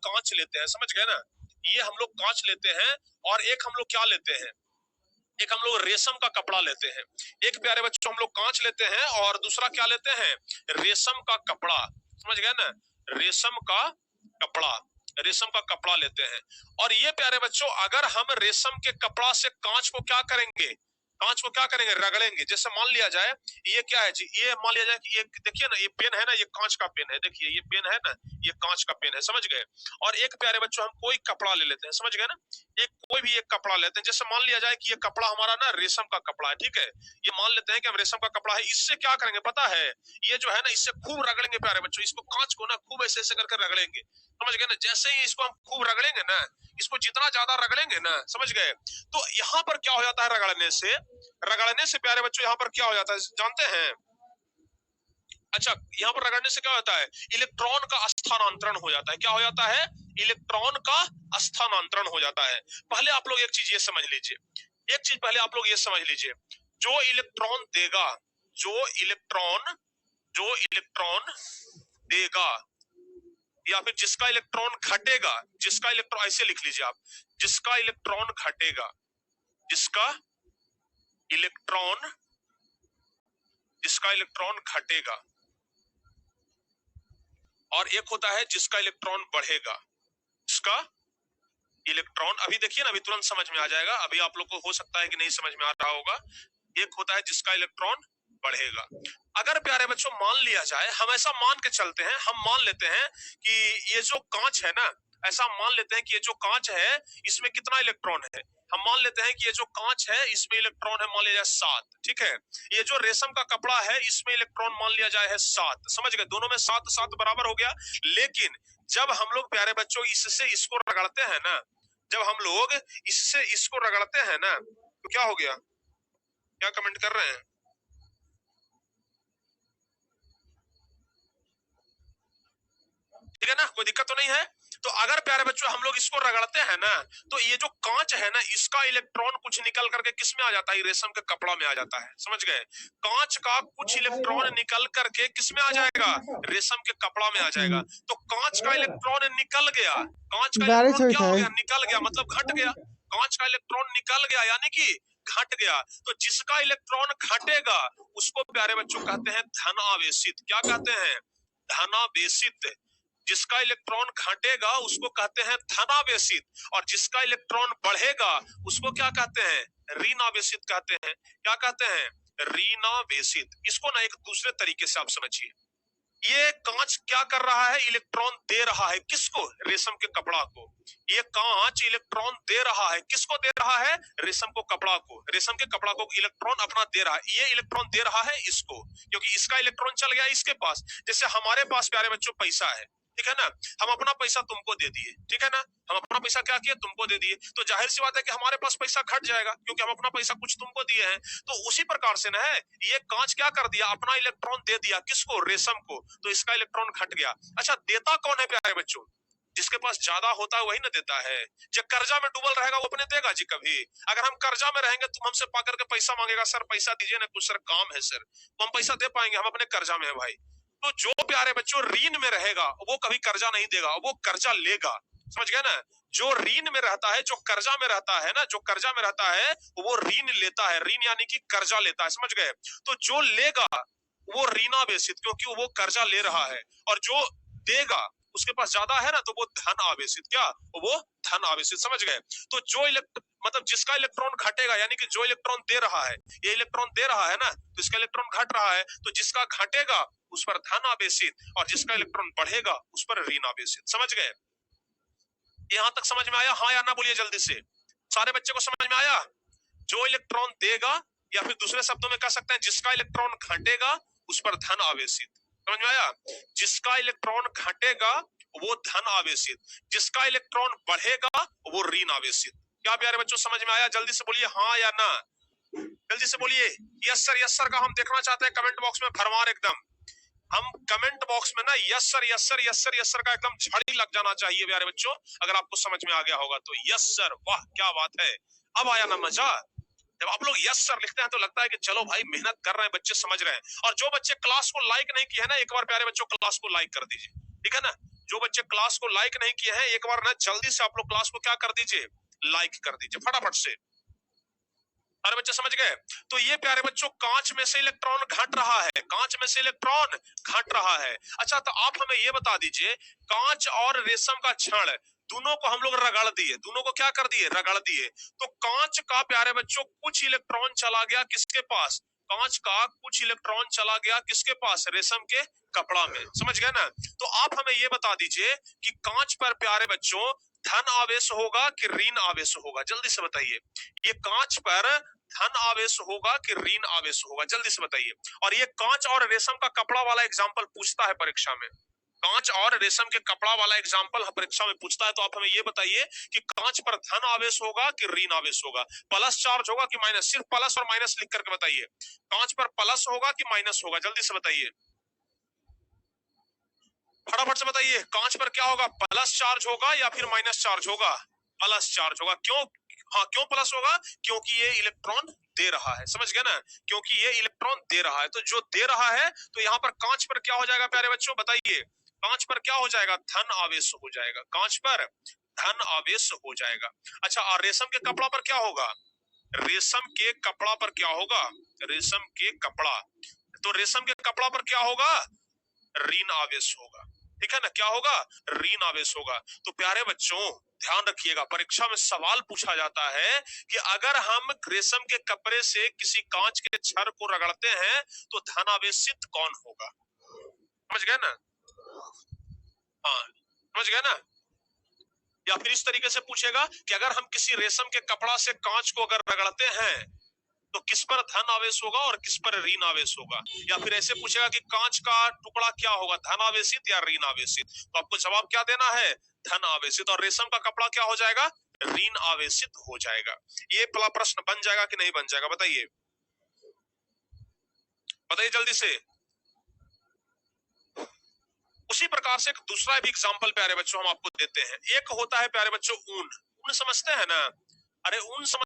कांच लेते हैं, समझ गए ना, ये हम लोग कांच लेते हैं, और एक हम लोग क्या लेते हैं, एक हम लोग रेशम का कपड़ा लेते हैं। एक प्यारे बच्चों हम लोग कांच लेते हैं और दूसरा क्या लेते हैं, रेशम का कपड़ा, समझ गए ना, रेशम का कपड़ा, रेशम का कपड़ा लेते हैं। और ये प्यारे बच्चों अगर हम रेशम के कपड़ा से कांच को क्या करेंगे, कांच को क्या करेंगे, रगड़ेंगे। जैसे मान लिया जाए ये क्या है जी, ये मान लिया जाए कि ये देखिए ना, ये पेन है ना, ये कांच का पेन है, देखिए ये पेन है ना, ये कांच का पेन है, समझ गए। और एक प्यारे बच्चों हम कोई कपड़ा ले लेते हैं, समझ गए ना, एक कोई भी एक कपड़ा लेते हैं। जैसे मान लिया जाए कि ये कपड़ा हमारा ना रेशम का कपड़ा है, ठीक है, ये मान लेते हैं कि हम रेशम का कपड़ा है। इससे क्या करेंगे पता है, ये जो है ना, इससे खूब रगड़ेंगे प्यारे बच्चों, इसको कांच को ना खूब ऐसे ऐसे करके रगड़ेंगे, समझ गए ना। जैसे ही इसको हम खूब रगड़ेंगे ना, इसको जितना ज्यादा रगड़ेंगे ना, समझ गए, तो यहाँ पर क्या हो जाता है, रगड़ने से प्यारे बच्चों यहाँ पर क्या हो जाता है जानते हैं, अच्छा यहाँ पर रगड़ने से क्या होता है, इलेक्ट्रॉन का स्थानांतरण हो जाता है। क्या हो जाता है, इलेक्ट्रॉन का स्थानांतरण हो जाता है। पहले आप लोग एक चीज ये समझ लीजिए, एक चीज पहले आप लोग ये समझ लीजिए, जो इलेक्ट्रॉन देगा, जो इलेक्ट्रॉन देगा, या फिर जिसका इलेक्ट्रॉन घटेगा, जिसका इलेक्ट्रॉन, ऐसे लिख लीजिए आप, जिसका इलेक्ट्रॉन घटेगा, जिसका इलेक्ट्रॉन, जिसका इलेक्ट्रॉन घटेगा, और एक होता है जिसका इलेक्ट्रॉन बढ़ेगा, जिसका इलेक्ट्रॉन, अभी देखिए ना, अभी तुरंत समझ में आ जाएगा, अभी आप लोग को हो सकता है कि नहीं समझ में आ रहा होगा। एक होता है जिसका इलेक्ट्रॉन बढ़ेगा। अगर प्यारे बच्चों मान लिया जाए, हम ऐसा मान के चलते हैं, हम मान लेते हैं कि ये जो कांच है ना, ऐसा मान लेते हैं कि ये जो कांच है इसमें कितना इलेक्ट्रॉन है, हम मान लेते हैं कि ये जो कांच है इसमें इलेक्ट्रॉन है मान लिया जाए 7, ठीक है। ये जो रेशम का कपड़ा है इसमें इलेक्ट्रॉन मान लिया जाए है 7, समझ गए, दोनों में 7 7 बराबर हो गया। लेकिन जब हम लोग प्यारे बच्चों इससे इसको रगड़ते हैं ना, जब हम लोग इससे इसको रगड़ते हैं ना, तो क्या हो गया, क्या कमेंट कर रहे हैं, ठीक है ना, कोई दिक्कत तो नहीं है। तो अगर प्यारे बच्चों हम लोग इसको रगड़ते हैं ना, तो ये जो कांच है ना, इसका इलेक्ट्रॉन कुछ निकल करके किस में आ जाता है, रेशम के कपड़ा में आ जाता है, समझ गए। कांच का कुछ इलेक्ट्रॉन निकल करके किस में आ जाएगा, रेशम के कपड़ा में आ जाएगा। तो कांच का इलेक्ट्रॉन निकल गया, कांच का इलेक्ट्रॉन क्या हो गया, निकल गया, मतलब घट गया, कांच का इलेक्ट्रॉन निकल गया यानी कि घट गया। तो जिसका इलेक्ट्रॉन घटेगा उसको प्यारे बच्चों कहते हैं धनावेशित। क्या कहते हैं, धनावेशित। जिसका इलेक्ट्रॉन घटेगा उसको कहते हैं धनावेशित, और जिसका इलेक्ट्रॉन बढ़ेगा उसको क्या कहते हैं, ऋणावेशित कहते हैं। क्या कहते हैं, ऋणावेशित। इसको ना एक दूसरे तरीके से आप समझिए, ये कांच क्या कर रहा है, इलेक्ट्रॉन दे रहा है, किसको, रेशम के कपड़ा को। ये कांच इलेक्ट्रॉन दे रहा है, किसको दे रहा है, रेशम को कपड़ा को, रेशम के कपड़ा को इलेक्ट्रॉन अपना दे रहा है। ये इलेक्ट्रॉन दे रहा है इसको, क्योंकि इसका इलेक्ट्रॉन चल गया इसके पास। जैसे हमारे पास प्यारे बच्चों पैसा है, ठीक है ना, हम अपना पैसा तुमको दे दिए, ठीक है ना, हम अपना पैसा क्या किए, तुमको दे दिए, तो जाहिर सी बात है कि हमारे पास पैसा घट जाएगा, क्योंकि हम अपना पैसा कुछ तुमको दिए हैं। तो उसी प्रकार से ना है, ये कांच क्या कर दिया, अपना इलेक्ट्रॉन दे दिया, किसको, रेशम को, तो इसका इलेक्ट्रॉन घट गया। अच्छा देता कौन है प्यारे बच्चों, जिसके पास ज्यादा होता है वही ना देता है। जब कर्जा में डूबल रहेगा वो अपने देगा जी कभी। अगर हम कर्जा में रहेंगे, तुम हमसे पा करके पैसा मांगेगा, सर पैसा दीजिए ना, कुछ सर काम है सर, तो हम पैसा दे पाएंगे, हम अपने कर्जा में है भाई। तो जो प्यारे बच्चों ऋण में रहेगा वो कभी कर्जा नहीं देगा, वो कर्जा लेगा, समझ गए ना। जो ऋण में रहता है, जो कर्जा में रहता है ना, जो कर्जा में रहता है वो ऋण लेता है, ऋण यानी कि कर्जा लेता है, समझ गए। तो जो लेगा वो ऋणावेशित, क्योंकि वो कर्जा ले रहा है, और जो देगा उसके पास ज्यादा है ना, तो वो धन आवेशित, क्या, वो धन आवेशित, समझ गए। तो जो मतलब जिसका इलेक्ट्रॉन घटेगा, यानी कि जो इलेक्ट्रॉन दे रहा है, ये इलेक्ट्रॉन दे रहा है ना, तो इसका इलेक्ट्रॉन घट रहा है, तो जिसका घटेगा उस पर धन आवेशित, और जिसका इलेक्ट्रॉन बढ़ेगा उस पर ऋण आवेशित, समझ गए। यहां तक समझ में आया, हाँ या ना बोलिए जल्दी से, सारे बच्चे को समझ में आया। जो इलेक्ट्रॉन देगा, या फिर दूसरे शब्दों में कह सकते हैं जिसका इलेक्ट्रॉन घटेगा उस पर धन आवेशित, समझ में आया। जिसका इलेक्ट्रॉन घटेगा वो धन आवेशित, जिसका इलेक्ट्रॉन बढ़ेगा वो ऋण आवेशित। क्या प्यारे बच्चों समझ में आया, जल्दी से बोलिए हाँ या ना, जल्दी से बोलिए। यस सर का हम देखना चाहते हैं कमेंट बॉक्स में भरमार एकदम। हम कमेंट बॉक्स में ना yes sir yes sir yes sir yes sir का एकदम झड़ी लग जाना चाहिए प्यारे बच्चों, अगर आपको समझ में आ गया होगा तो। यस सर, वाह क्या बात है, अब आया ना मजा। जब आप लोग यस सर लिखते हैं तो लगता है कि चलो भाई मेहनत कर रहे हैं, बच्चे समझ रहे हैं। और जो बच्चे क्लास को लाइक नहीं किए हैं ना, एक बार प्यारे बच्चों क्लास को लाइक कर दीजिए, ठीक है ना। जो बच्चे क्लास को लाइक नहीं किए हैं, एक बार ना जल्दी से आप लोग क्लास को क्या कर दीजिए, लाइक कर दीजिए फटाफट से। अरे बच्चे समझ गए? तो ये प्यारे बच्चों कांच में से इलेक्ट्रॉन घट रहा है, कांच में से इलेक्ट्रॉन घट रहा है। अच्छा तो आप हमें ये बता दीजिए, कांच और रेशम का क्षण दोनों को हम लोग रगड़ दिए, दोनों को क्या कर दिए, रगड़ दिए। तो कांच का प्यारे बच्चों कुछ इलेक्ट्रॉन चला गया किसके पास, कांच का कुछ इलेक्ट्रॉन चला गया किसके पास, रेशम के कपड़ा में। समझ गए ना? तो आप हमें ये बता दीजिए कि कांच पर प्यारे बच्चों धन आवेश होगा कि ऋण आवेश होगा, जल्दी से बताइए। ये कांच पर धन आवेश होगा कि ऋण आवेश होगा, जल्दी से बताइए। और ये कांच और रेशम का कपड़ा वाला एग्जाम्पल पूछता है परीक्षा में, कांच और रेशम के कपड़ा वाला एग्जाम्पल परीक्षा में पूछता है। तो आप हमें ये बताइए कि कांच पर धन आवेश होगा कि ऋण आवेश होगा, प्लस चार्ज होगा कि माइनस, सिर्फ प्लस और माइनस लिख करके बताइए। कांच पर प्लस होगा कि माइनस होगा, जल्दी से बताइए, फटाफट से बताइए। कांच पर क्या होगा, प्लस चार्ज होगा या फिर माइनस चार्ज होगा, प्लस चार्ज होगा। क्यों? हाँ क्यों प्लस होगा, क्योंकि ये इलेक्ट्रॉन दे रहा है, समझ गए ना, क्योंकि ये इलेक्ट्रॉन दे रहा है। तो जो दे रहा है तो यहाँ पर कांच पर क्या हो जाएगा प्यारे बच्चों, बताइए। कांच पर क्या हो जाएगा, धन आवेश हो जाएगा, कांच पर धन आवेश हो जाएगा। अच्छा और रेशम के कपड़ा पर क्या होगा, रेशम के कपड़ा पर क्या होगा, रेशम के कपड़ा, तो रेशम के कपड़ा पर क्या होगा, ऋण आवेश होगा। ठीक है ना, क्या होगा, ऋण आवेश होगा। तो प्यारे बच्चों ध्यान रखिएगा, परीक्षा में सवाल पूछा जाता है कि अगर हम रेशम के कपड़े से किसी कांच के छड़ को रगड़ते हैं तो धनावेशित कौन होगा, समझ गए ना? हाँ समझ गए ना? या फिर इस तरीके से पूछेगा कि अगर हम किसी रेशम के कपड़ा से कांच को अगर रगड़ते हैं तो किस पर धन आवेश होगा और किस पर ऋण आवेश होगा। या फिर ऐसे पूछेगा कि कांच का टुकड़ा क्या होगा, धन आवेशित या ऋण आवेशित, तो आपको जवाब क्या देना है, धन आवेशित। और रेशम का कपड़ा क्या हो जाएगा, ऋण आवेशित हो जाएगा। ये पहला प्रश्न बन जाएगा कि नहीं बन जाएगा, बताइए, बताइए जल्दी से। उसी प्रकार से एक दूसरा भी एग्जाम्पल प्यारे बच्चों हम आपको देते हैं। एक होता है प्यारे बच्चों ऊन, ऊन समझते हैं ना, अरे ऊन